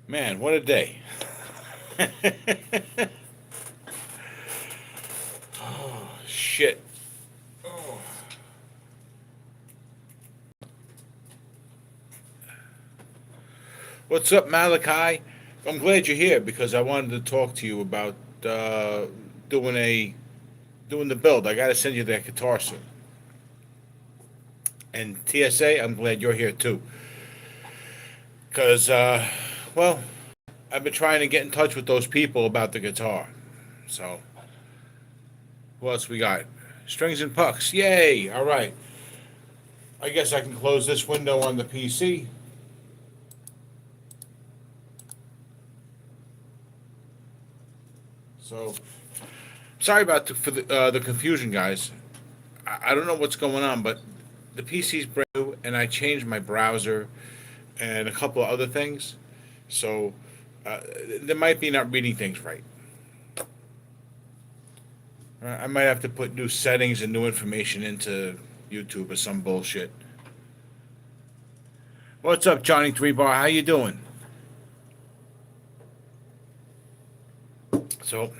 Man, what a day. Shit. What's up, Malachi? I'm glad you're here because I wanted to talk to you about uh, doing a doing the build. I got to send you that guitar soon. And TSA, I'm glad you're here too because well, I've been trying to get in touch with those people about the guitar. So, what else we got? Strings and pucks. Yay! All right. I guess I can close this window on the PC. So, sorry about the confusion, guys. I don't know what's going on, but the PC's brand new, and I changed my browser and a couple of other things. So, they might be not reading things right. I might have to put new settings and new information into YouTube or some bullshit. What's up, Johnny Three Bar? How you doing? So,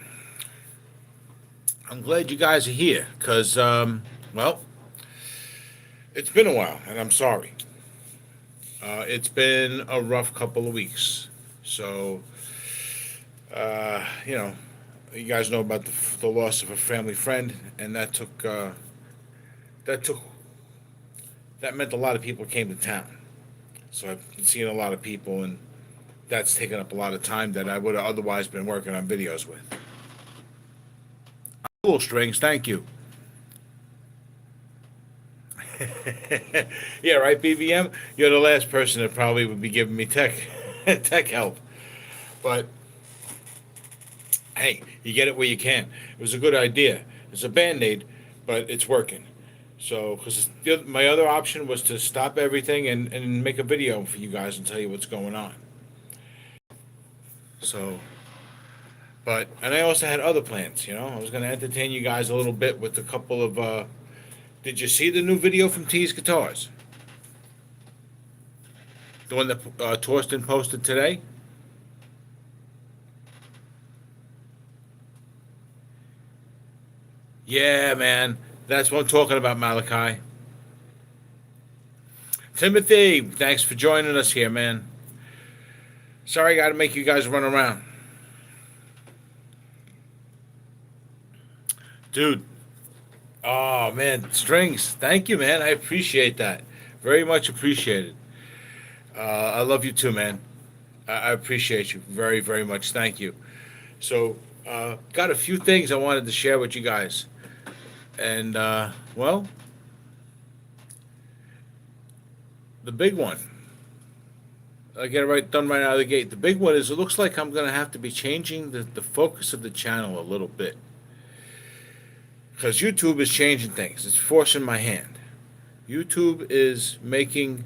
I'm glad you guys are here because, well, it's been a while, and I'm sorry. It's been a rough couple of weeks. So, you know, you guys know about the loss of a family friend, and that took that meant a lot of people came to town. So I've been seeing a lot of people, and that's taken up a lot of time that I would have otherwise been working on videos with. Cool strings, thank you. Yeah, right, BVM. You're the last person that probably would be giving me tech help, but hey, you get it where you can. It was a good idea. It's a band aid, but it's working. So, because my other option was to stop everything and make a video for you guys and tell you what's going on. So, and I also had other plans. I was going to entertain you guys a little bit with a couple of. Did you see the new video from T's Guitars? The one that Torsten posted today? Yeah, man. That's what I'm talking about, Malachi. Timothy, thanks for joining us here, man. Sorry, I got to make you guys run around. Dude, oh, man. Strings. Thank you, man. I appreciate that. Very much appreciated. I love you too, man. I appreciate you very, very much. Thank you. So, got a few things I wanted to share with you guys. And, well, the big one. I get it right done right out of the gate. The big one is it looks like I'm going to have to be changing the focus of the channel a little bit. Because YouTube is changing things, it's forcing my hand. YouTube is making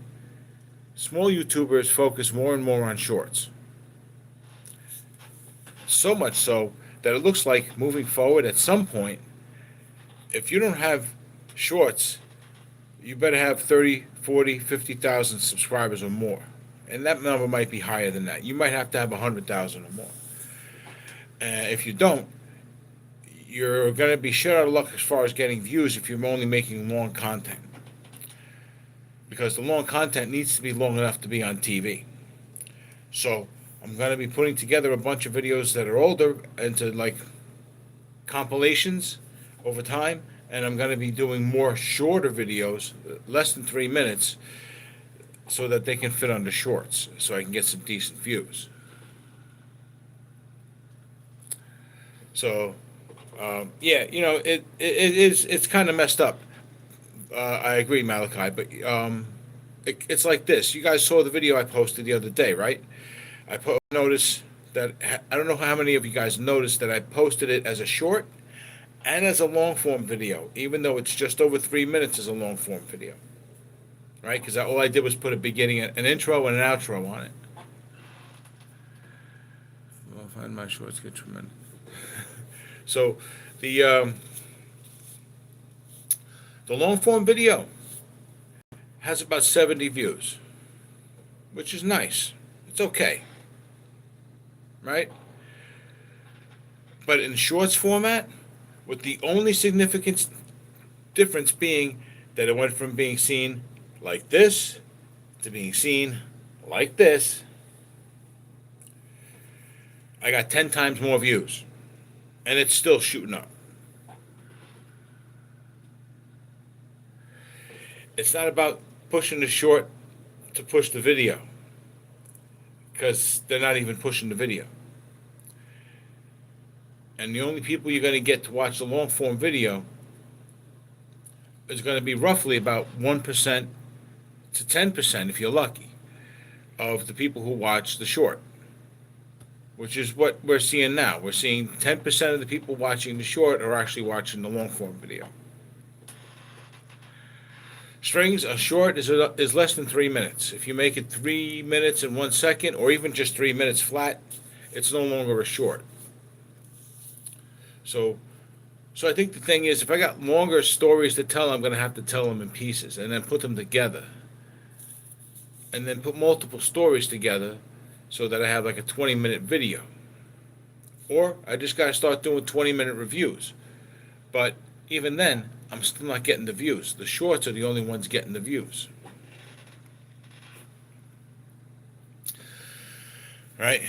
small YouTubers focus more and more on shorts. So much so that it looks like moving forward at some point, if you don't have shorts, you better have 30, 40, 50,000 subscribers or more. And that number might be higher than that. You might have to have 100,000 or more. If you don't, you're going to be shit out of luck as far as getting views if you're only making long content. Because the long content needs to be long enough to be on TV. So I'm going to be putting together a bunch of videos that are older into like compilations over time, and I'm going to be doing more shorter videos, less than 3 minutes, so that they can fit on the shorts, so I can get some decent views. So, yeah, it's kind of messed up. I agree, Malachi, but it's like this. You guys saw the video I posted the other day, right? Notice that I don't know how many of you guys noticed that I posted it as a short and as a long form video, even though it's just over 3 minutes as a long form video, right? Because all I did was put a beginning, an intro, and an outro on it. I'll find my shorts get tremendous. So the the long form video has about 70 views. which is nice. It's okay, right? But in shorts format, with the only significant difference being that it went from being seen like this to being seen like this, I got 10 times more views. And it's still shooting up. It's not about pushing the short to push the video, because they're not even pushing the video. And the only people you're going to get to watch the long form video is going to be roughly about 1% to 10%, if you're lucky, of the people who watch the short, which is what we're seeing now. We're seeing 10% of the people watching the short are actually watching the long form video. Strings, a short is less than 3 minutes. If you make it 3 minutes and 1 second, or even just 3 minutes flat, it's no longer a short. So I think the thing is, if I got longer stories to tell, I'm going to have to tell them in pieces and then put them together. And then put multiple stories together so that I have like a 20-minute video. Or I just got to start doing 20-minute reviews. But even then, I'm still not getting the views. The shorts are the only ones getting the views. Right?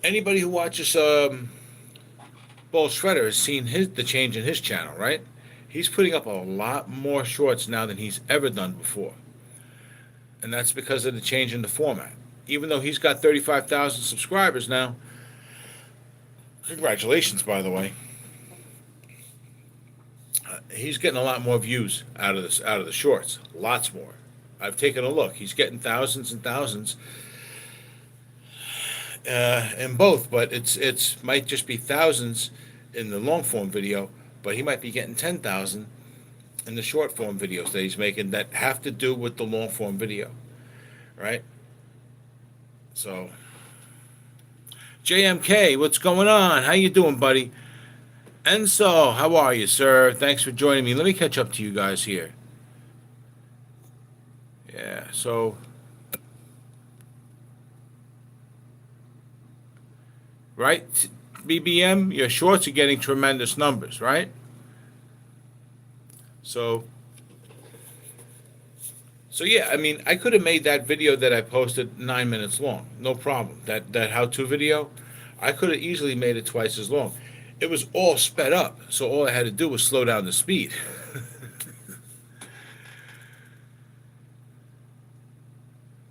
Anybody who watches Ball Shredder has seen the change in his channel, right? He's putting up a lot more shorts now than he's ever done before. And that's because of the change in the format. Even though he's got 35,000 subscribers now, congratulations, by the way. He's getting a lot more views out of the shorts, lots more. I've taken a look. He's getting thousands and thousands in both, but it's might just be thousands in the long form video, but he might be getting 10,000 in the short form videos that he's making that have to do with the long form video, right? So, JMK, what's going on? How you doing, buddy? Enzo, how are you, sir? Thanks for joining me. Let me catch up to you guys here. Yeah, so right, BBM, your shorts are getting tremendous numbers, right? So yeah, I mean, I could have made that video that I posted 9 minutes long, no problem. That how-to video, I could have easily made it twice as long. It was all sped up, so all I had to do was slow down the speed.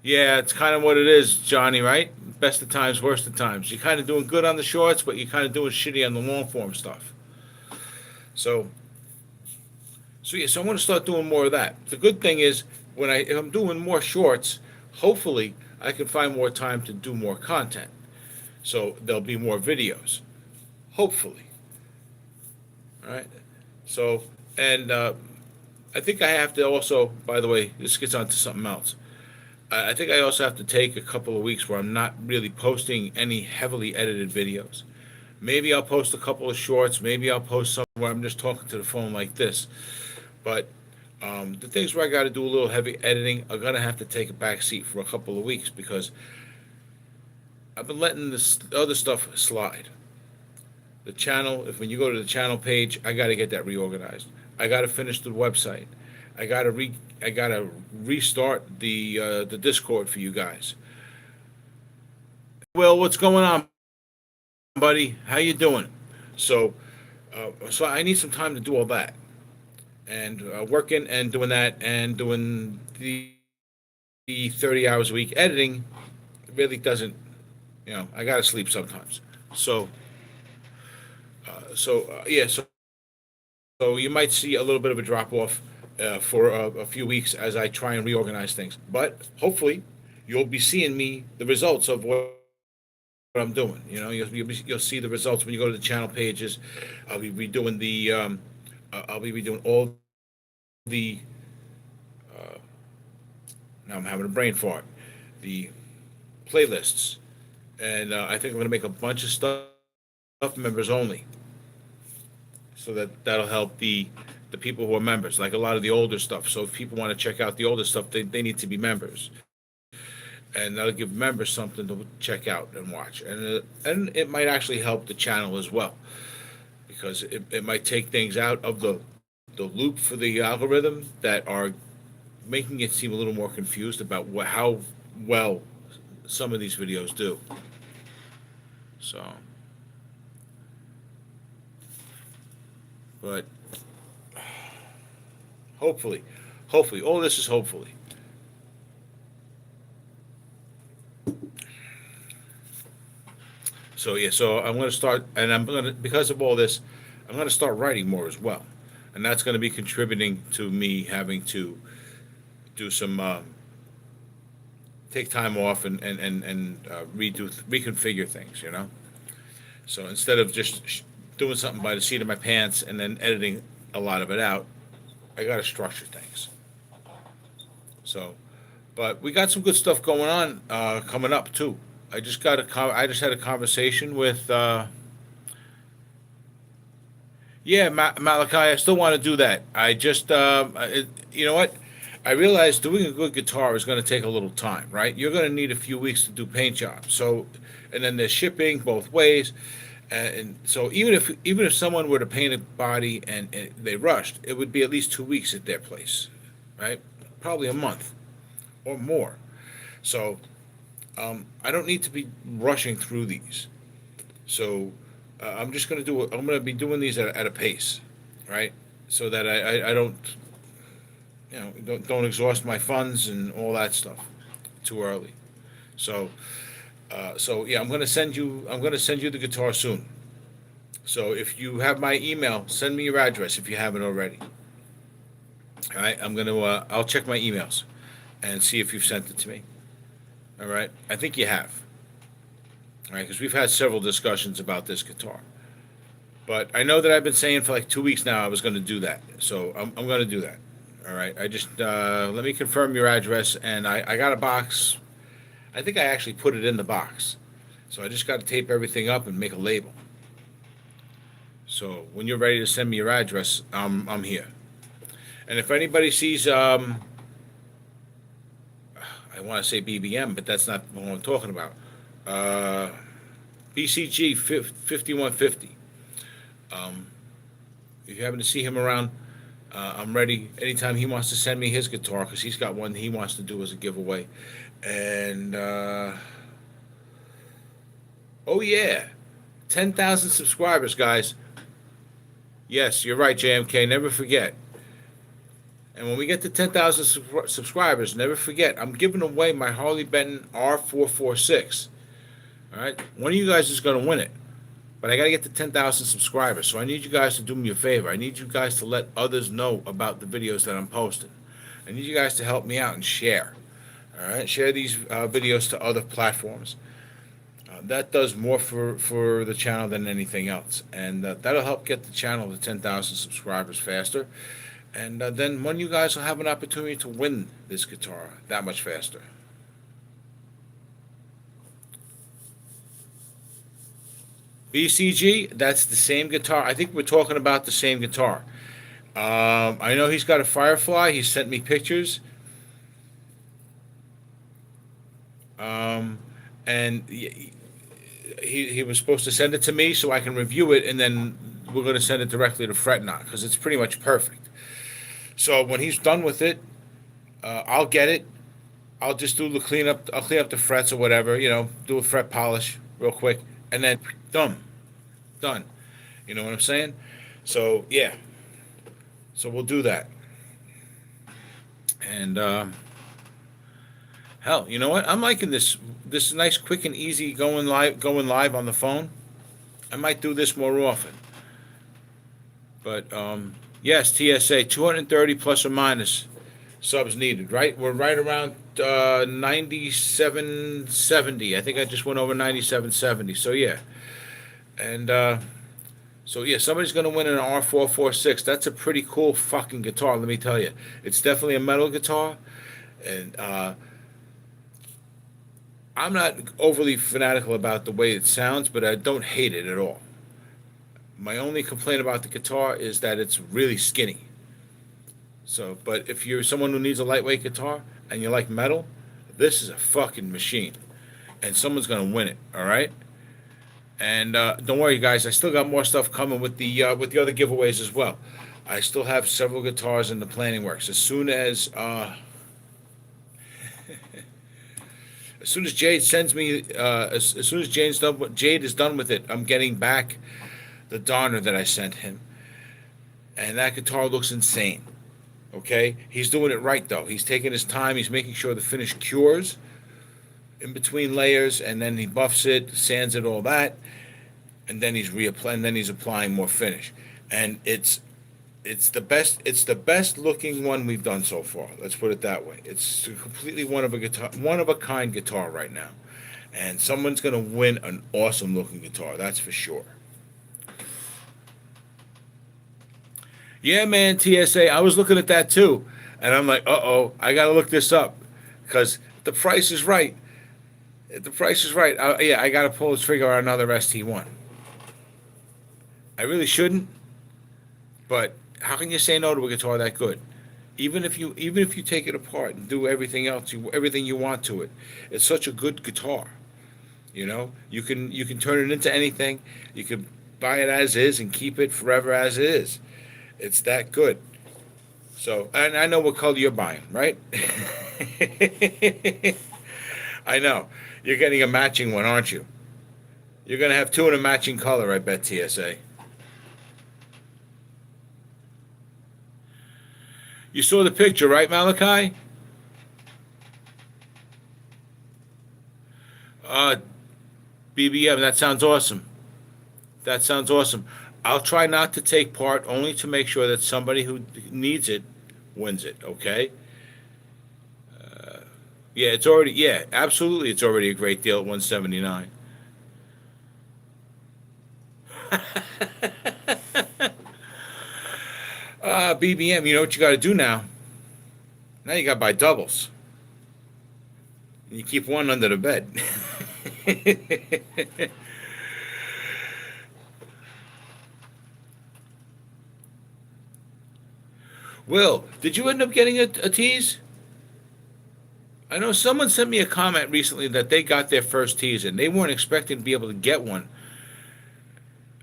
Yeah, it's kind of what it is, Johnny, right? Best of times, worst of times. You're kind of doing good on the shorts, but you're kind of doing shitty on the long form stuff. So, yeah, so I'm going to start doing more of that. The good thing is, if I'm doing more shorts, hopefully I can find more time to do more content. So there'll be more videos, hopefully. All right. So, and I think I have to also, by the way, this gets on to something else. I think I also have to take a couple of weeks where I'm not really posting any heavily edited videos. Maybe I'll post a couple of shorts. Maybe I'll post some where I'm just talking to the phone like this. But the things where I got to do a little heavy editing are going to have to take a back seat for a couple of weeks because I've been letting this other stuff slide. The channel, when you go to the channel page, I got to get that reorganized. I got to finish the website. I got to restart the Discord for you guys. Well, what's going on, buddy? How you doing? So I need some time to do all that, and working and doing that and doing the 30 hours a week editing really doesn't, I got to sleep sometimes. So yeah, so you might see a little bit of a drop off for a few weeks as I try and reorganize things. But hopefully, you'll be seeing the results of what I'm doing. You'll see the results when you go to the channel pages. I'll be redoing I'll be redoing all the. Now I'm having a brain fart. The playlists, and I think I'm going to make a bunch of stuff members only, so that'll help the people who are members, like a lot of the older stuff. So if people want to check out the older stuff, they need to be members. and that'll give members something to check out and watch, and it might actually help the channel as well, because it might take things out of the loop for the algorithm that are making it seem a little more confused about how well some of these videos do. So, but hopefully, hopefully, all this is hopefully. So yeah, so I'm going to start, and I'm going to, because of all this, I'm going to start writing more as well, and that's going to be contributing to me having to do some take time off and reconfigure things, you know. So instead of just doing something by the seat of my pants and then editing a lot of it out, I got to structure things. So, but we got some good stuff going on coming up too. I just had a conversation with yeah, Malachi. I still want to do that. You know what? I realized doing a good guitar is going to take a little time, right? You're going to need a few weeks to do paint jobs. So, and then there's shipping both ways, and so even if someone were to paint a body and they rushed, it would be at least 2 weeks at their place, right? Probably a month or more. So I don't need to be rushing through these. So I'm just going to do. I'm going to be doing these at a pace, right? So that I don't, don't exhaust my funds and all that stuff too early. So so yeah, I'm going to send you the guitar soon. So if you have my email, send me your address if you haven't already. All right, I'll check my emails and see if you've sent it to me. All right, I think you have. All right, because we've had several discussions about this guitar. But I know that I've been saying for like 2 weeks now I was going to do that. So I'm going to do that. All right, I just let me confirm your address, and I got a box. I think I actually put it in the box. So I just got to tape everything up and make a label. So when you're ready to send me your address, I'm here. And if anybody sees, I want to say BBM, but that's not what I'm talking about. Uh, BCG 5150. Um, if you happen to see him around, I'm ready anytime he wants to send me his guitar because he's got one he wants to do as a giveaway. And oh yeah, 10,000 subscribers, guys. Yes, you're right, JMK. Never forget. And when we get to 10,000 subscribers, never forget, I'm giving away my Harley Benton R446. All right, one of you guys is going to win it, but I got to get to 10,000 subscribers. So I need you guys to do me a favor. I need you guys to let others know about the videos that I'm posting. I need you guys to help me out and share. All right, share these videos to other platforms. That does more for the channel than anything else, and that'll help get the channel to 10,000 subscribers faster. And then one of you guys will have an opportunity to win this guitar that much faster. BCG, that's the same guitar. I think we're talking about the same guitar. I know he's got a Firefly. He sent me pictures. Um, and he was supposed to send it to me so I can review it, and then we're going to send it directly to Fretnot because it's pretty much perfect. So when he's done with it, I'll get it. I'll just do the cleanup. I'll clean up the frets or whatever, do a fret polish real quick, and then done. You know what I'm saying? So yeah. So we'll do that. And hell, you know what? I'm liking this. This is nice, quick and easy going live on the phone. I might do this more often. But yes, TSA 230 plus or minus subs needed. Right, we're right around 9770. I think I just went over 9770. So yeah, and so yeah, somebody's gonna win an R446. That's a pretty cool fucking guitar. Let me tell you, it's definitely a metal guitar, and I'm not overly fanatical about the way it sounds, but I don't hate it at all. My only complaint about the guitar is that it's really skinny. So, but if you're someone who needs a lightweight guitar and you like metal, This is a fucking machine, and someone's gonna win it. All right. And don't worry, guys. I still got more stuff coming with the other giveaways as well. I still have several guitars in the planning works. As soon as Jade sends me, as soon as Jade is done with it, I'm getting back the Donner that I sent him, and that guitar looks insane. Okay, he's doing it right though. He's taking his time. He's making sure the finish cures in between layers, and then he buffs it, sands it, all that, and then he's reapplying. And then he's applying more finish, and it's the best. It's the best looking one we've done so far. Let's put it that way. It's completely one of a kind guitar right now, and someone's gonna win an awesome looking guitar. That's for sure. Yeah, man, TSA. I was looking at that too, and I'm like, oh, I gotta look this up because the price is right. The price is right. Yeah, I gotta pull the trigger on another ST1. I really shouldn't, but how can you say no to a guitar that good? Even if you take it apart and do everything else, everything you want to it, it's such a good guitar. You can turn it into anything. You can buy it as is and keep it forever as it is. It's that good. So, and I know what color you're buying, right? I know. You're getting a matching one, aren't you? You're going to have two in a matching color, I bet, TSA. You saw the picture, right, Malachi? Uh, BBM, that sounds awesome. That sounds awesome. I'll try not to take part, only to make sure that somebody who needs it wins it, okay? Yeah, absolutely, it's already a great deal at 179. BBM, you know what you got to do now? Now you got to buy doubles. And you keep one under the bed. Will, did you end up getting a tease? I know someone sent me a comment recently that they got their first tease and they weren't expecting to be able to get one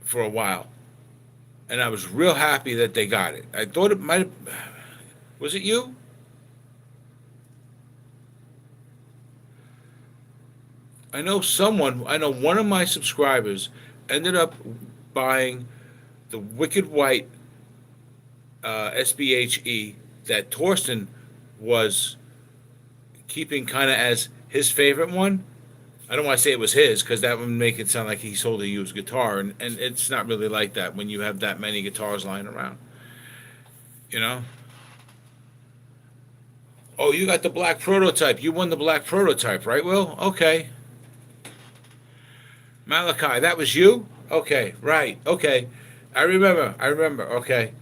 for a while. And I was real happy that they got it. I thought it might have. Was it you? I know one of my subscribers ended up buying the Wicked White SBHE that Torsten was keeping kind of as his favorite one. I don't want to say it was his because that would make it sound like he sold a used guitar, and it's not really like that when you have that many guitars lying around. You know? Oh, you got the black prototype. You won the black prototype, right, Will? Okay. Malachi, that was you? Okay, right. Okay. I remember. Okay.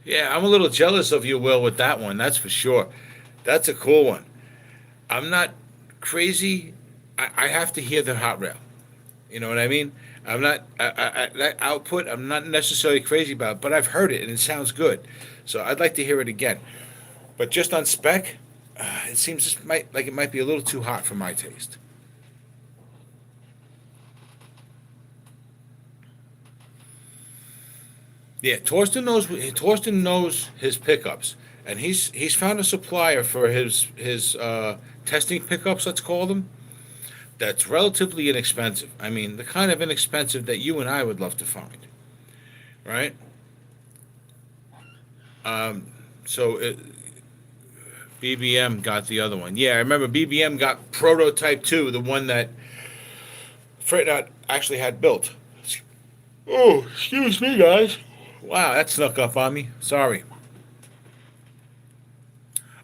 Yeah, I'm a little jealous of you, Will, with that one. That's for sure. That's a cool one. I'm not crazy. I have to hear the hot rail. You know what I mean? I'm not that output. I'm not necessarily crazy about, it, but I've heard it and it sounds good. So I'd like to hear it again. But just on spec, it seems it might be a little too hot for my taste. Yeah, Torsten knows his pickups, and he's found a supplier for his testing pickups. Let's call them. That's relatively inexpensive. I mean, the kind of inexpensive that you and I would love to find, right? So BBM got the other one. Yeah, I remember BBM got prototype 2, the one that Freightlot actually had built. Oh, excuse me, guys. Wow, that snuck up on me. Sorry.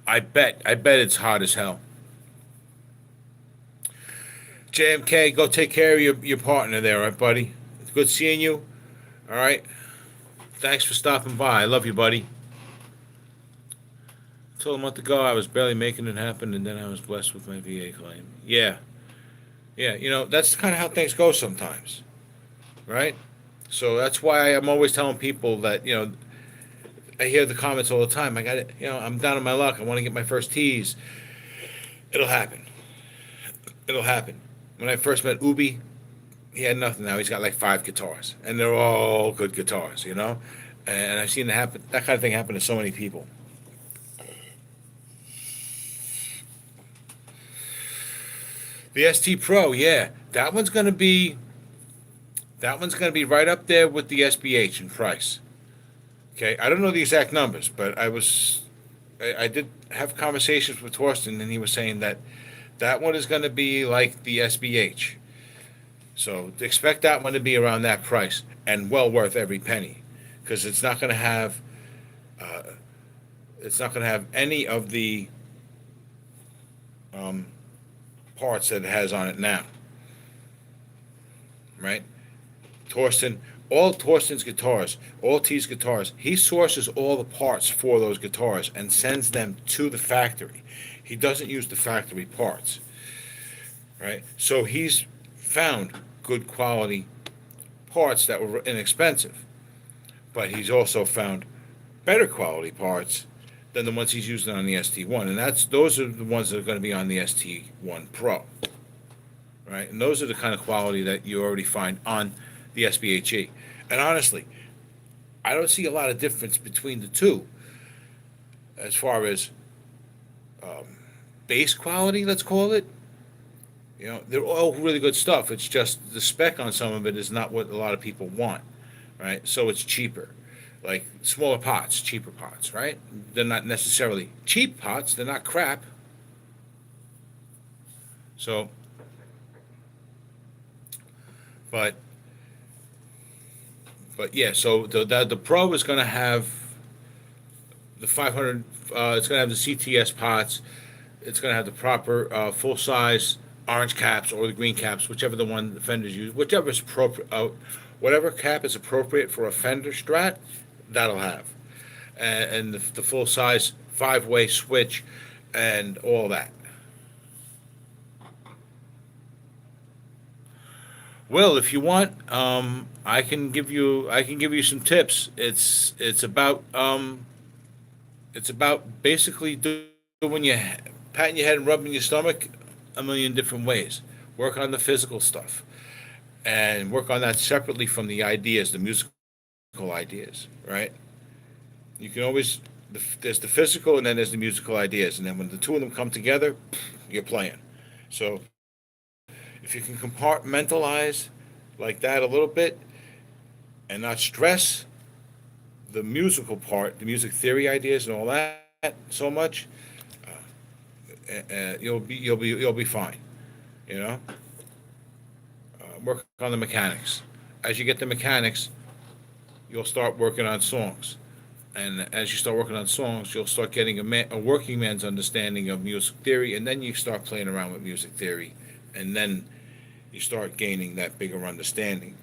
I bet it's hot as hell. JMK, go take care of your partner there, all right, buddy? It's good seeing you. All right. Thanks for stopping by. I love you, buddy. Until a month ago, I was barely making it happen, and then I was blessed with my VA claim. Yeah. Yeah, that's kind of how things go sometimes, right? So that's why I'm always telling people that, I hear the comments all the time. I got it. I'm down on my luck. I want to get my first tees. It'll happen. It'll happen. When I first met Ubi, he had nothing. Now he's got like 5 guitars, and they're all good guitars. And I've seen that kind of thing happen to so many people. The ST Pro, yeah, that one's gonna be right up there with the SBH in price. Okay, I don't know the exact numbers, but I did have conversations with Torsten, and he was saying that that one is going to be like the SBH. So expect that one to be around that price and well worth every penny, because uh, it's not going to have any of the um, parts that it has on it now, right? Torsten, all Torsten's guitars, all T's guitars, he sources all the parts for those guitars and sends them to the factory. He doesn't use the factory parts, right? So he's found good quality parts that were inexpensive, but he's also found better quality parts than the ones he's using on the ST1, and those are the ones that are going to be on the ST1 Pro, right? And those are the kind of quality that you already find on the SBHE. And honestly, I don't see a lot of difference between the two as far as bass quality, let's call it. They're all really good stuff. It's just the spec on some of it is not what a lot of people want, right? So it's cheaper. Like smaller pots, cheaper pots, right? They're not necessarily cheap pots, they're not crap. So, but yeah, so the Pro is going to have the 500. It's going to have the CTS pots. It's going to have the proper full size orange caps or the green caps, whichever the one the Fenders use, whichever is appropriate. Whatever cap is appropriate for a Fender Strat, that'll have, and the full size 5-way switch, and all that. Well, if you want, I can give you some tips. It's about basically doing patting your head and rubbing your stomach a million different ways. Work on the physical stuff, and work on that separately from the ideas, the musical ideas, right? You can always there's the physical, and then there's the musical ideas, and then when the two of them come together, you're playing. So if you can compartmentalize like that a little bit and not stress the musical part, the music theory ideas and all that so much, you'll be fine. You know, work on the mechanics. As you get the mechanics, you'll start working on songs, and as you start working on songs, you'll start getting a working man's understanding of music theory, and then you start playing around with music theory, and then you start gaining that bigger understanding.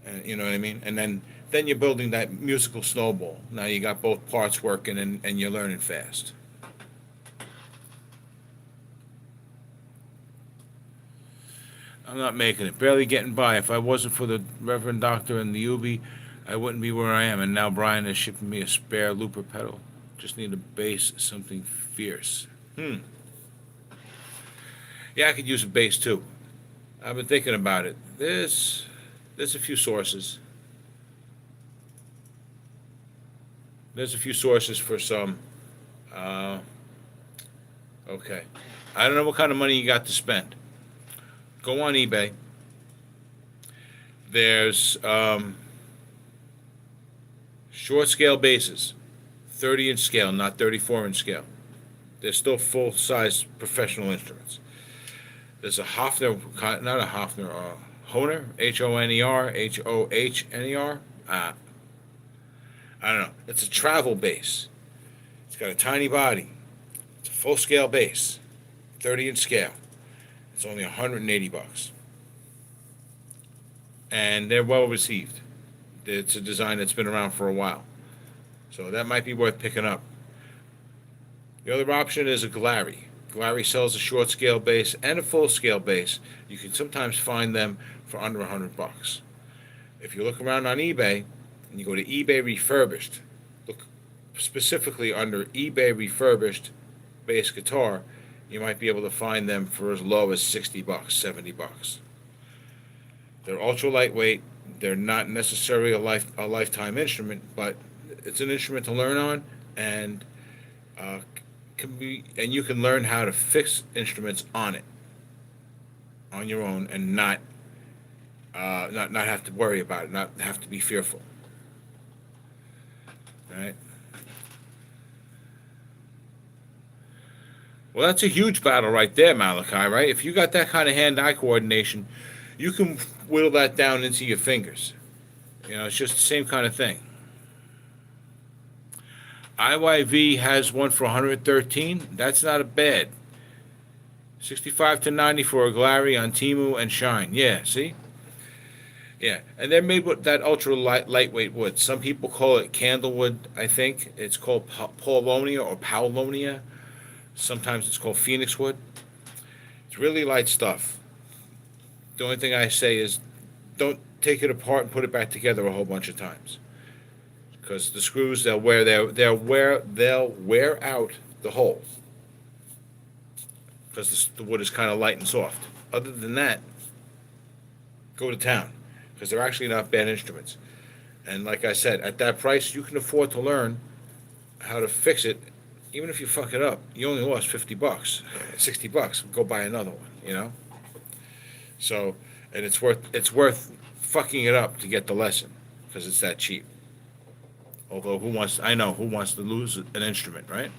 And you know what I mean? And then you're building that musical snowball. Now you got both parts working, and you're learning fast. I'm not making it. Barely getting by. If I wasn't for the Reverend Doctor and the Ubi, I wouldn't be where I am. And now Brian is shipping me a spare looper pedal. Just need a bass, something fierce. Yeah, I could use a bass too. I've been thinking about it. There's a few sources. There's a few sources for some. Uh, okay. I don't know what kind of money you got to spend. Go on eBay. There's short scale basses, 30-inch scale, not 34-inch scale. They're still full size professional instruments. There's a Hofner, not a Hofner, Hohner, Honer, Hohner. I don't know. It's a travel bass. It's got a tiny body. It's a full scale bass, 30-inch scale. It's only $180, and they're well received. It's a design that's been around for a while, so that might be worth picking up. The other option is a Glary. Glary sells a short scale bass and a full scale bass. You can sometimes find them for under $100. If you look around on eBay and you go to eBay refurbished, look specifically under eBay refurbished bass guitar, you might be able to find them for as low as $60, $70. They're ultra lightweight. They're not necessarily a lifetime instrument, but it's an instrument to learn on, and uh, you can learn how to fix instruments on it on your own, and not have to worry about it, not have to be fearful. All right. Well, that's a huge battle right there, Malachi. Right? If you got that kind of hand-eye coordination, you can whittle that down into your fingers. It's just the same kind of thing. IYV has one for 113. That's not a bad. 65 to 90 for a Glary on Temu and Shine. Yeah, see? Yeah, and they're made with that lightweight wood. Some people call it candlewood, I think. It's called Paulonia or Paulonia. Sometimes it's called Phoenix wood. It's really light stuff. The only thing I say is don't take it apart and put it back together a whole bunch of times, because the screws they'll wear out the holes, because the wood is kind of light and soft. Other than that, go to town, because they're actually not bad instruments. And like I said, at that price, you can afford to learn how to fix it. Even if you fuck it up, you only lost $50, $60. Go buy another one. So, and it's worth fucking it up to get the lesson, because it's that cheap. Although I know who wants to lose an instrument, right?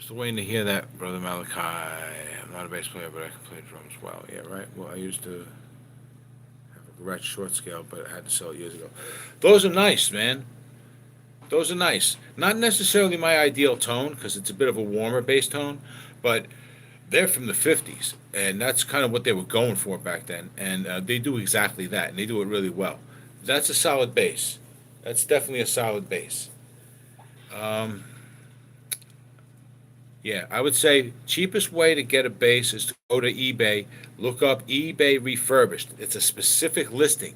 Still waiting to hear that, Brother Malachi. I'm not a bass player, but I can play drums well. Yeah, right. Well, I used to have a Gretsch short scale, but I had to sell it years ago. Those are nice, man. Those are nice. Not necessarily my ideal tone, because it's a bit of a warmer bass tone, but they're from the 50s, and that's kind of what they were going for back then. And they do exactly that, and they do it really well. That's a solid bass. That's definitely a solid bass. Um, yeah, I would say cheapest way to get a bass is to go to eBay, look up eBay refurbished. It's a specific listing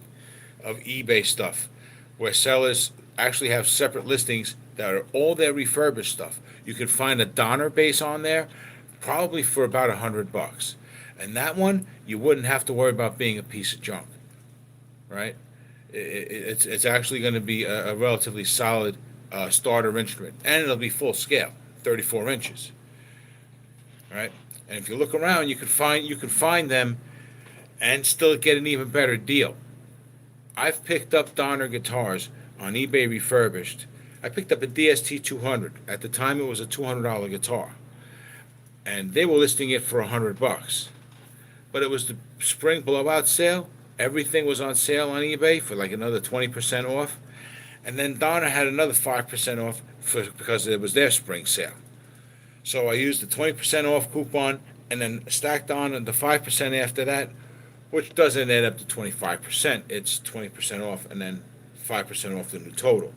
of eBay stuff where sellers actually have separate listings that are all their refurbished stuff. You can find a Donner bass on there, probably for about $100, and that one you wouldn't have to worry about being a piece of junk, right? It's actually going to be a relatively solid starter instrument, and it'll be full scale, 34 inches, right? And if you look around, you can find them and still get an even better deal. I've picked up Donner guitars on eBay refurbished. I picked up a DST 200. At the time, it was a $200 guitar, and they were listing it for $100. But it was the spring blowout sale. Everything was on sale on eBay for like another 20% off, and then Donner had another 5% off because it was their spring sale. So I used the 20% off coupon and then stacked on the 5% after that, which doesn't add up to 25%. It's 20% off and then 5% off the new total.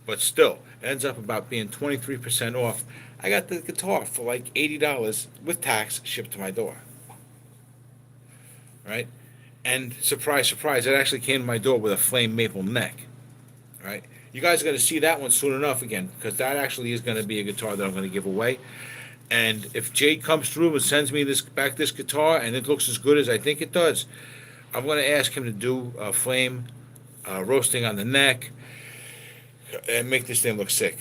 But still, it ends up about being 23% off. I got the guitar for like $80 with tax shipped to my door. Right? And surprise, surprise, it actually came to my door with a flame maple neck. Right? You guys are going to see that one soon enough again, because that actually is going to be a guitar that I'm going to give away. And if Jade comes through and sends me this guitar and it looks as good as I think it does, I'm going to ask him to do a flame roasting on the neck and make this thing look sick.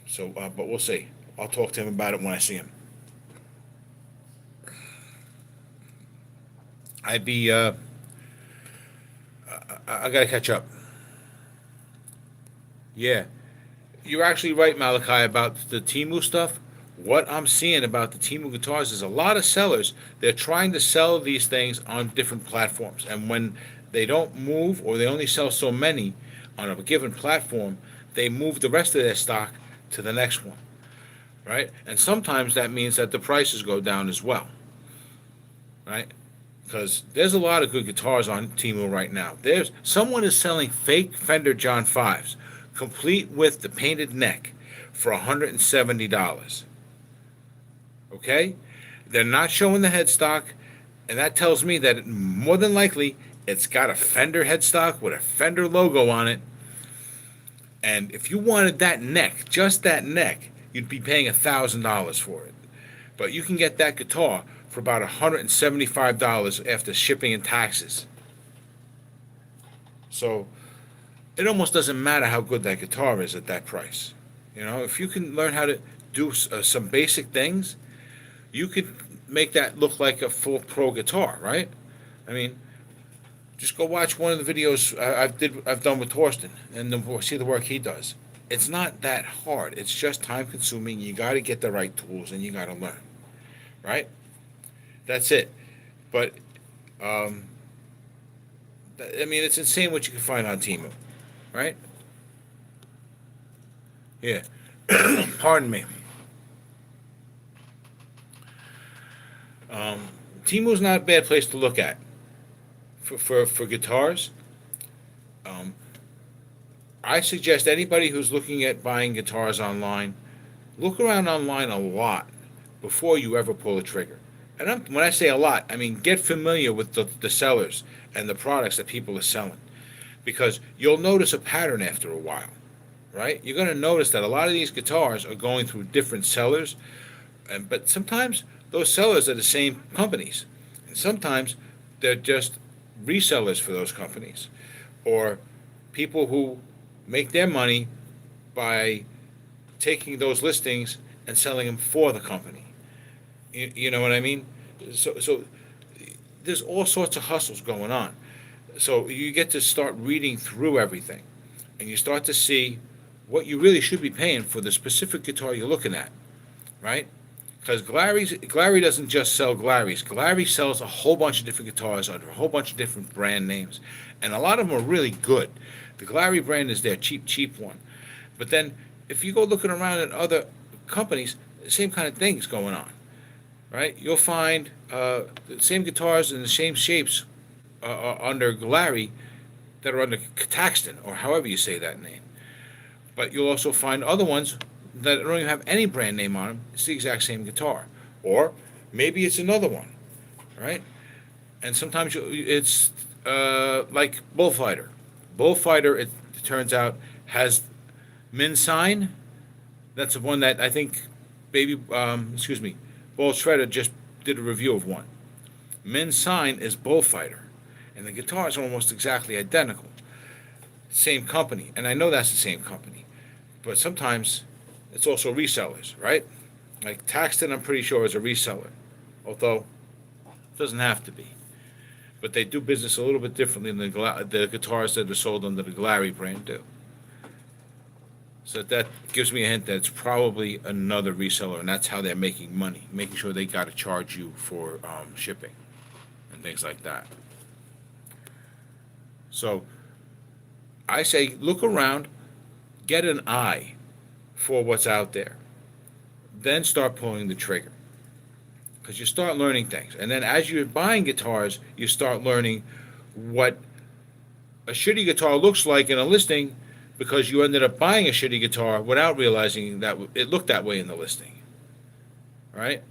So, but we'll see. I'll talk to him about it when I see him. I gotta catch up. Yeah, you're actually right, Malachi, about the Temu stuff. What I'm seeing about the Temu guitars is a lot of sellers, they're trying to sell these things on different platforms. And when they don't move, or they only sell so many on a given platform, they move the rest of their stock to the next one, right? And sometimes that means that the prices go down as well, right? Because there's a lot of good guitars on Temu right now. Someone is selling fake Fender John 5s, complete with the painted neck, for $170. Okay? They're not showing the headstock, and that tells me that more than likely It's got a Fender headstock with a Fender logo on it. And if you wanted that neck, just that neck, you'd be paying $1,000 for it. But you can get that guitar for about $175 after shipping and taxes. So it almost doesn't matter how good that guitar is at that price. You know, if you can learn how to do some basic things, you could make that look like a full pro guitar, right? I mean, just go watch one of the videos I've done with Torsten and see the work he does. It's not that hard. It's just time consuming. You got to get the right tools and you got to learn, right? That's it. But um, I mean, it's insane what you can find on Temu, right? Yeah. Pardon me. Um, Temu's not a bad place to look at for guitars. Um, I suggest anybody who's looking at buying guitars online, look around online a lot before you ever pull a trigger. And when I say a lot, I mean get familiar with the sellers and the products that people are selling, because you'll notice a pattern after a while, right? You're going to notice that a lot of these guitars are going through different sellers, but sometimes those sellers are the same companies, and sometimes they're just resellers for those companies, or people who make their money by taking those listings and selling them for the company. You know what I mean? So there's all sorts of hustles going on. So you get to start reading through everything, and you start to see what you really should be paying for the specific guitar you're looking at, right? Because Glary doesn't just sell Glaries. Glary sells a whole bunch of different guitars under a whole bunch of different brand names, and a lot of them are really good. The Glary brand is their cheap one. But then, if you go looking around at other companies, the same kind of things going on, right? You'll find the same guitars in the same shapes under Glary that are under Caxton, or however you say that name. But you'll also find other ones that don't even have any brand name on them. It's the exact same guitar. Or maybe it's another one, right? And sometimes it's like Bullfighter. Bullfighter, it turns out, has Min Sign. That's the one that I think Bull Shredder just did a review of one. Min Sign is Bullfighter, and the guitar is almost exactly identical. Same company, and I know that's the same company. But sometimes it's also resellers, right? Like Taxton, I'm pretty sure is a reseller, although it doesn't have to be. But they do business a little bit differently than the guitars that are sold under the Glary brand do. So that gives me a hint that it's probably another reseller, and that's how they're making money, making sure they got to charge you for shipping and things like that. So I say look around, get an eye for what's out there, then start pulling the trigger. Because you start learning things. And then as you're buying guitars, you start learning what a shitty guitar looks like in a listing, because you ended up buying a shitty guitar without realizing that it looked that way in the listing. Right?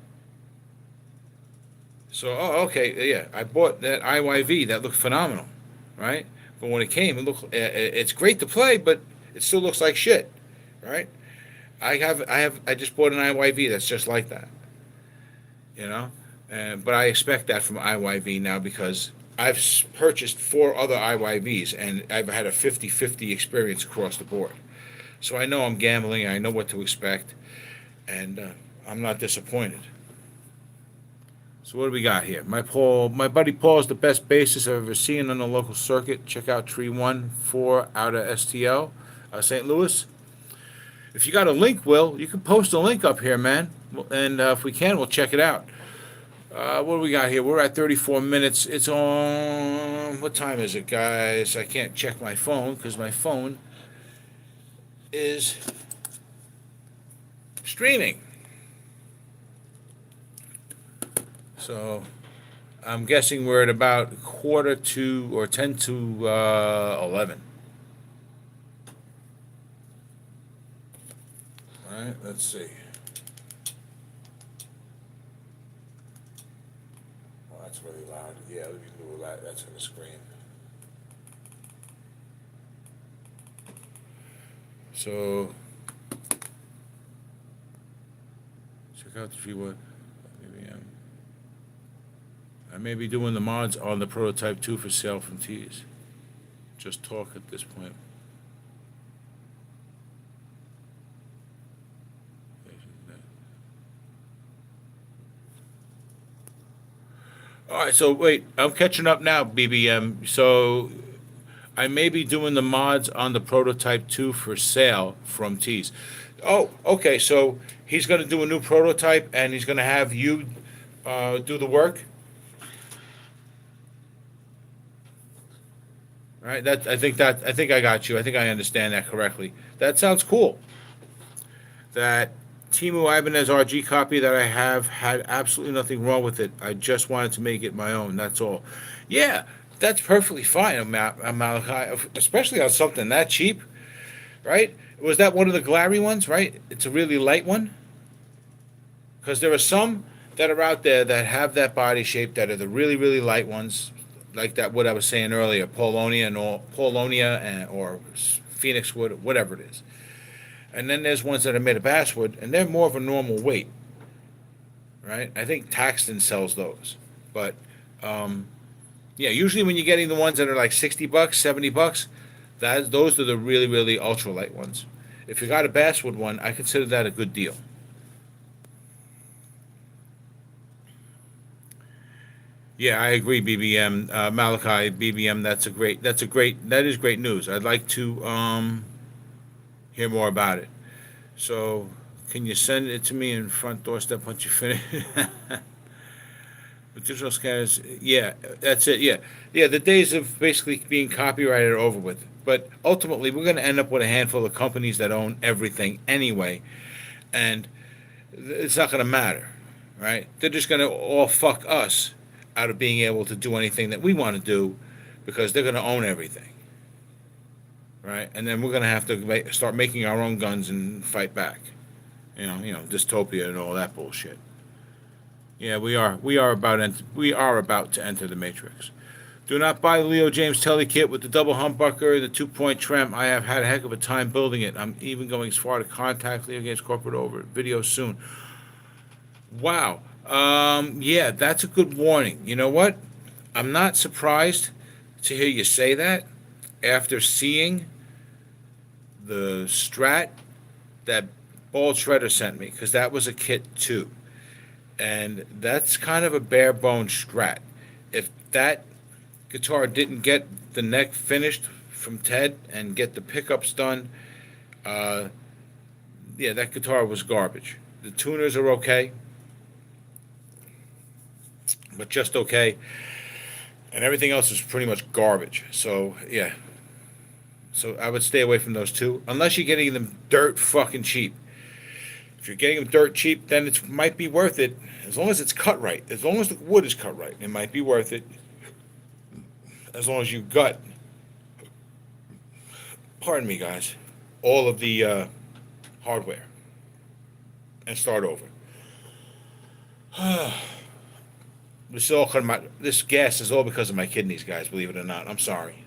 So, okay, yeah, I bought that IYV that looked phenomenal, right? But when it came, it's great to play, but it still looks like shit, right? I just bought an IYV that's just like that, you know, but I expect that from IYV now, because I've purchased 4 other IYVs and I've had a 50-50 experience across the board. So I know I'm gambling, I know what to expect, and I'm not disappointed. So what do we got here? My buddy Paul is the best bassist I've ever seen on the local circuit. Check out Tree 1-4 out of STL, St. Louis. If you got a link, Will, you can post a link up here, man. And if we can, we'll check it out. What do we got here? We're at 34 minutes. It's on... What time is it, guys? I can't check my phone because my phone is streaming. So I'm guessing we're at about quarter to or 10 to 11. All right, let's see. Well, that's really loud. Yeah, we can do that. That's on the screen. So check out the G1. Maybe I may be doing the mods on the prototype 2 for sale from Tees. Just talk at this point. All right, so wait, I'm catching up now, BBM. So I may be doing the mods on the prototype 2 for sale from Tees. Oh, okay, so he's going to do a new prototype and he's going to have you do the work? Right? I think I got you. I think I understand that correctly. That sounds cool. That Timu Ibanez RG copy that I have had absolutely nothing wrong with it. I just wanted to make it my own. That's all. Yeah, that's perfectly fine, Malachi. Especially on something that cheap, right? Was that one of the glary ones? Right? It's a really light one. Because there are some that are out there that have that body shape that are the really really light ones, like that what I was saying earlier, Polonia and or Phoenix wood, whatever it is. And then there's ones that are made of basswood, and they're more of a normal weight, right? I think Taxton sells those, but yeah, usually when you're getting the ones that are like $60, $70, that those are the really really ultralight ones. If you got a basswood one, I consider that a good deal. Yeah, I agree, BBM Malachi BBM. That is great news. I'd like to hear more about it. So, can you send it to me in front doorstep once you finish? With digital scanners, yeah, that's it. Yeah, yeah. The days of basically being copyrighted are over with. But ultimately, we're going to end up with a handful of companies that own everything anyway, and it's not going to matter, right? They're just going to all fuck us out of being able to do anything that we want to do because they're going to own everything, right? And then we're going to have to start making our own guns and fight back. Dystopia and all that bullshit. Yeah, we are about to enter the matrix. Do not buy the Leo James Telly kit with the double humbucker, the 2-point trem. I have had a heck of a time building it. I'm even going as far to contact Leo James Corporate over video soon. Wow. Yeah, that's a good warning. You know what? I'm not surprised to hear you say that after seeing the Strat that Bald Shredder sent me, because that was a kit too. And that's kind of a bare bone Strat. If that guitar didn't get the neck finished from Ted and get the pickups done, uh, yeah, that guitar was garbage. The tuners are okay, but just okay, and everything else is pretty much garbage. So yeah, so I would stay away from those two unless you're getting them dirt fucking cheap. If you're getting them dirt cheap, then it might be worth it as long as it's cut right. As long as the wood is cut right, it might be worth it. As long as you've got, pardon me, guys, all of the hardware and start over. This gas is all because of my kidneys, guys. Believe it or not, I'm sorry.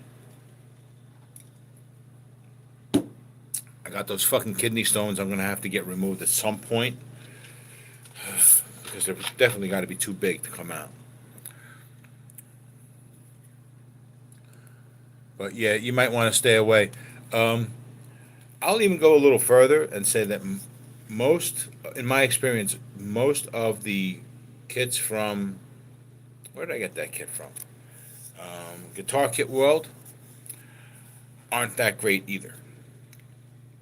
I got those fucking kidney stones. I'm gonna have to get removed at some point because they're definitely got to be too big to come out. But yeah, you might want to stay away. Um, I'll even go a little further and say that most, in my experience, most of the kits from where did I get that kit from? Guitar Kit World aren't that great either.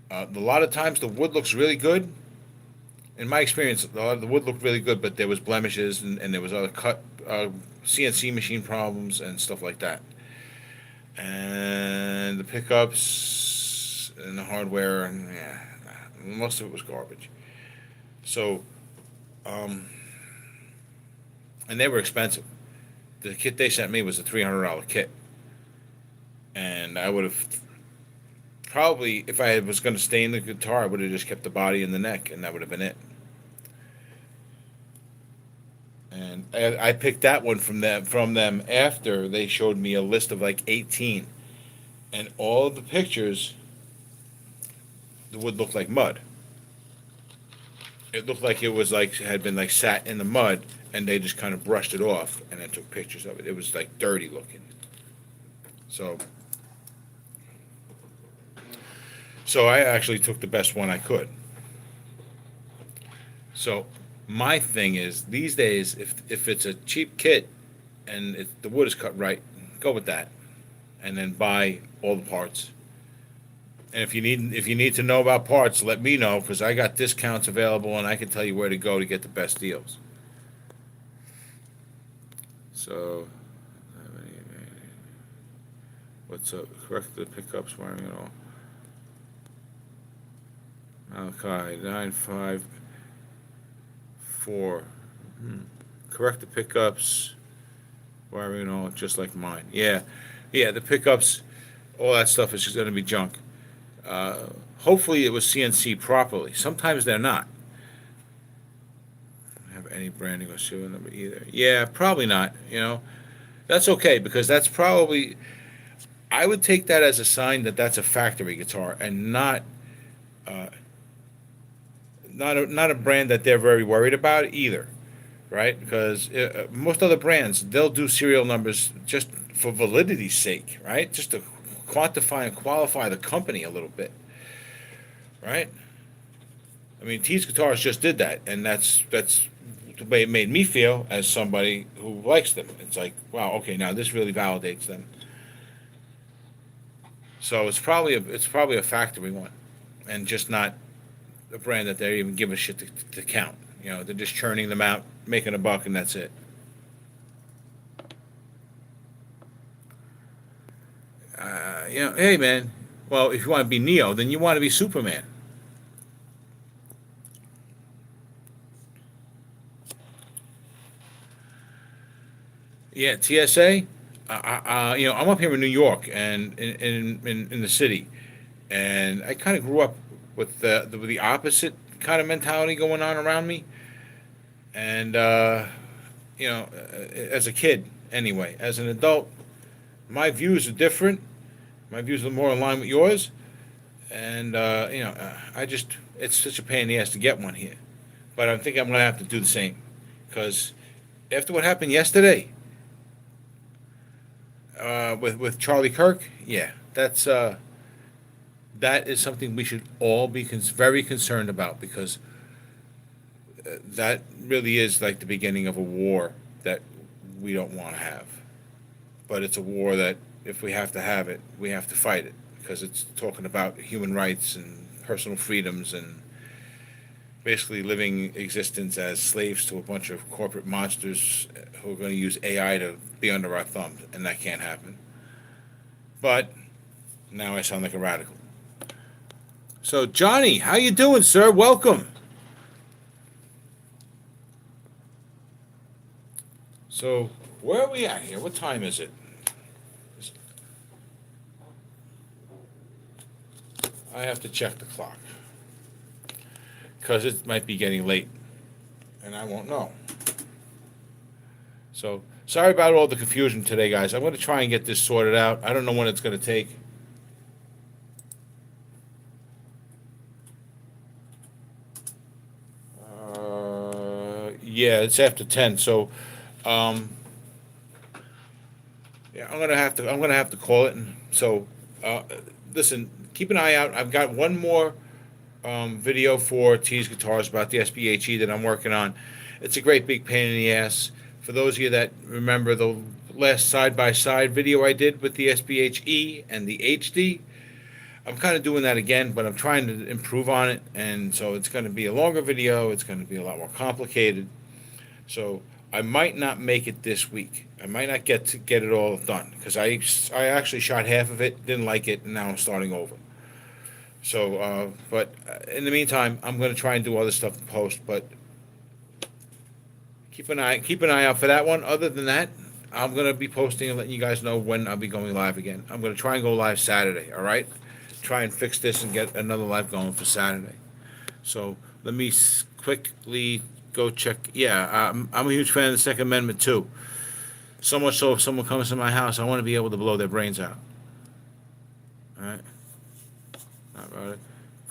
A lot of times the wood looks really good. In my experience, a lot of the wood looked really good, but there was blemishes and there was other CNC machine problems and stuff like that. And the pickups and the hardware, and yeah, most of it was garbage. So, and they were expensive. The kit they sent me was a $300 kit, and I would have probably, if I was going to stay in the guitar, I would have just kept the body and the neck, and that would have been it. And I picked that one from them after they showed me a list of like 18, and all of the pictures the wood looked like mud. It looked like it was like had been like sat in the mud, and they just kind of brushed it off and then took pictures of it. It was like dirty looking. So, so I actually took the best one I could. So my thing is these days, if it's a cheap kit and the wood is cut right, go with that, and then buy all the parts. And if you need to know about parts, let me know because I got discounts available and I can tell you where to go to get the best deals. So, what's up? Correct the pickups, wiring and all. Okay, 954. Correct the pickups, wiring and all, just like mine. Yeah, yeah. The pickups, all that stuff is just going to be junk. Hopefully, it was CNC properly. Sometimes they're not. Don't have any branding or serial number either. Yeah, probably not. That's okay because that's probably. I would take that as a sign that that's a factory guitar and uh, not a brand that they're very worried about either, right? Because most other brands they'll do serial numbers just for validity's sake, right? Just to quantify and qualify the company a little bit, right? I mean, T's Guitars just did that, and that's the way it made me feel as somebody who likes them. It's like, wow, okay, now this really validates them. So it's probably a factory one, and just not a brand that they even give a shit to count. They're just churning them out, making a buck, and that's it. Hey man, well, if you want to be Neo, then you want to be Superman. Yeah, TSA. I'm up here in New York and in the city, and I kind of grew up with the opposite kind of mentality going on around me, and as a kid anyway. As an adult, my views are different. My views are more in line with yours, and I just it's such a pain in the ass to get one here, but I think I'm gonna have to do the same, because after what happened yesterday with Charlie Kirk, yeah, that is something we should all be very concerned about, because that really is like the beginning of a war that we don't want to have. But it's a war that if we have to have it, we have to fight it, because it's talking about human rights and personal freedoms and basically living existence as slaves to a bunch of corporate monsters who are going to use AI to be under our thumbs, and that can't happen. But now I sound like a radical. So Johnny, how you doing, sir? Welcome. So where are we at here? What time is it? I have to check the clock because it might be getting late, and I won't know. So sorry about all the confusion today, guys. I'm going to try and get this sorted out. I don't know when it's going to take. Yeah, it's after 10. So, um, yeah, I'm gonna have to call it. And so, listen, keep an eye out. I've got one more video for T's Guitars about the SBHE that I'm working on. It's a great big pain in the ass. For those of you that remember the last side by side video I did with the SBHE and the HD, I'm kind of doing that again, but I'm trying to improve on it, and so it's going to be a longer video. It's going to be a lot more complicated. So I might not make it this week. I might not get it all done, because I actually shot half of it, didn't like it, and now I'm starting over. So, but in the meantime, I'm going to try and do other stuff in post. But keep an eye out for that one. Other than that, I'm going to be posting and letting you guys know when I'll be going live again. I'm going to try and go live Saturday. All right, try and fix this and get another live going for Saturday. So let me quickly go check. Yeah, I'm a huge fan of the Second Amendment too. So much so, if someone comes to my house, I want to be able to blow their brains out. All right. All right.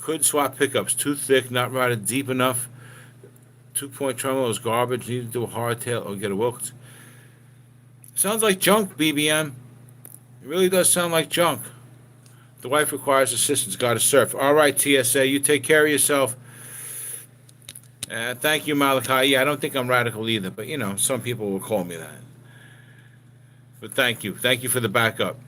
Couldn't swap pickups. Too thick, not routed deep enough. 2-point tremolo is garbage. Need to do a hardtail or get a Wilkins. Sounds like junk, BBM. It really does sound like junk. The wife requires assistance. Got to surf. All right, TSA. You take care of yourself. Thank you, Malachi. Yeah, I don't think I'm radical either, but some people will call me that. But thank you. Thank you for the backup.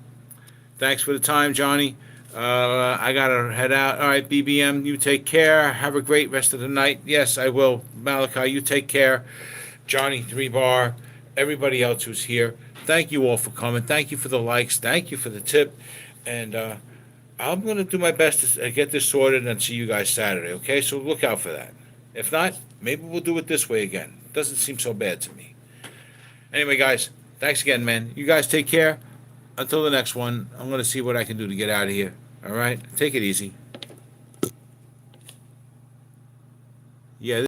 Thanks for the time, Johnny. I got to head out. All right, BBM, you take care. Have a great rest of the night. Yes, I will. Malachi, you take care. Johnny 3 Bar, everybody else who's here. Thank you all for coming. Thank you for the likes. Thank you for the tip. And I'm going to do my best to get this sorted and see you guys Saturday, okay? So look out for that. If not, maybe we'll do it this way again. Doesn't seem so bad to me. Anyway, guys, thanks again, man. You guys take care. Until the next one, I'm going to see what I can do to get out of here. All right? Take it easy. Yeah.